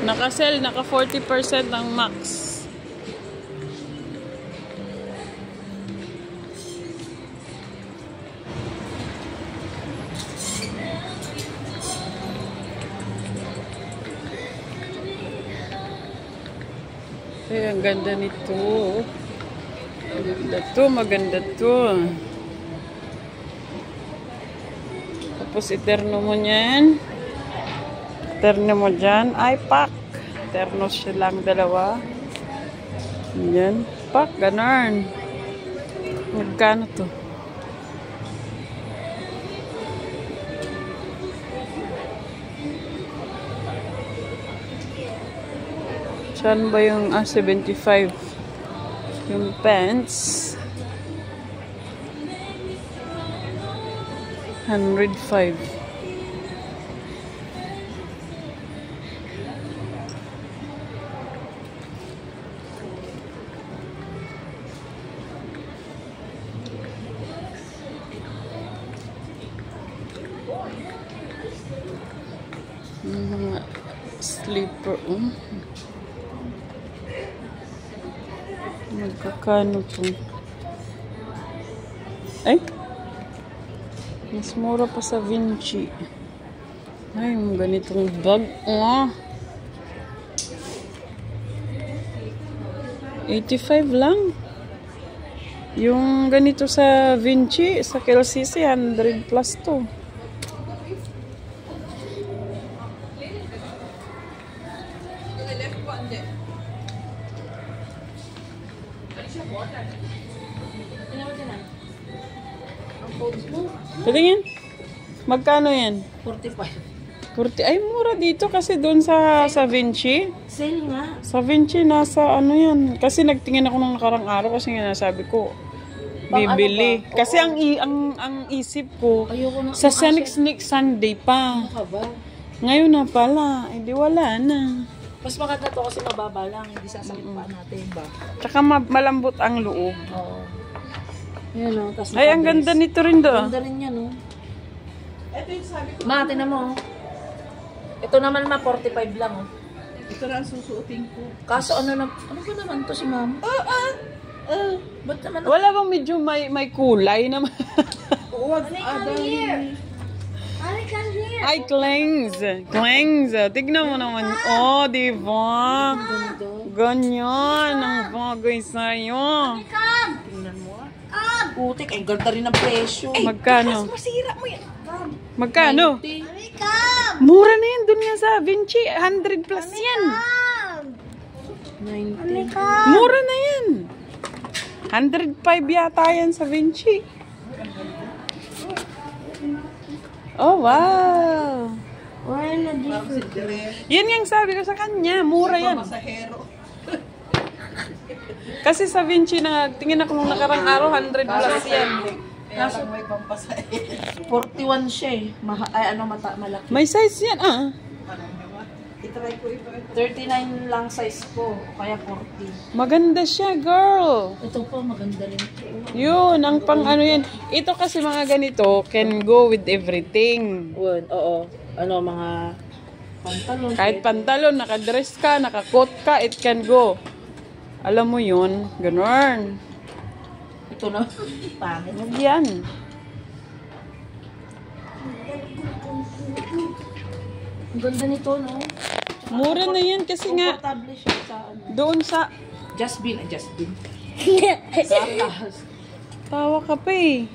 Naka-sell, naka 40% ang max. Ay, ang ganda nito. Maganda to, maganda to. Tapos iterno mo niyan. Iterno mo dyan. Ay, pack. Iterno silang dalawa. Yan. Pack, ganun. Magkano to? Saan ba yung 75? Yung pants 105. Slipper. Magkakano po? Ay! Mas mura pa sa Vinci. Ay, yung ganitong bag. 85 lang. Yung ganito sa Vinci, sa KLCC, 100 plus to. Patingin. Magkano yan? 45. 40. Ay, mura dito kasi doon sa Vinci. Sale nga. Sa Vinci, nasa ano yan. Kasi nagtingin ako nung nakarang araw kasi nga nasabi ko, bibili. Ano kasi ang isip ko, sa next Sunday pa. Ano ka ba? Ngayon na pala. Hindi wala na. Mas maganda to kasi mababa lang. Hindi sasakit pa natin ba? Tsaka malambot ang loob. Oo. Yan o. Ay, ang ganda nito rin do. Ang ganda rin yan o. Ito yung sabi ko. Ma, tinan mo. Ito naman 45 lang o. Ito na ang susuotin ko. Kaso ano ba naman to si ma'am? Ba't naman? Wala bang medyo may kulay naman? Huwag Ay, clings. Clings. Tignan mo naman. Oh, di ba? Ganyan ang bagay sa'yo. Tingnan mo ah. Putik, ay ganda rin ang presyo. Magkano? Masira mo yan. Magkano? 90. Mura na yan. Doon nga sa Vinci. 100 plus yan. 90. Mura na yan. 105 yata yan sa Vinci. Oh, wow. Yan yung sabi ko sa kanya. Mura yan. Kasi sa Vinci na tingin ako nung nakarang araw, 100 plus yan. Kaso may pampasahero. 41 siya eh. Malaki. May size yan, ah. Itry ko ito. 39 lang size ko. Kaya 40. Maganda siya, girl. Ito po, maganda rin ito. Yun, ang pang ano yan. Ito kasi mga ganito, can go with everything. Oo. Ano, mga pantalon. Kahit pantalon, nakadress ka, nakakot ka, it can go. Alam mo yun, ganun. Ito na. Pangit. Yan. Ang ganda nito, no? Mura na yan kasi nga, Comfortable siya sa ano. doon sa, Just Bean. tawa ka pa eh.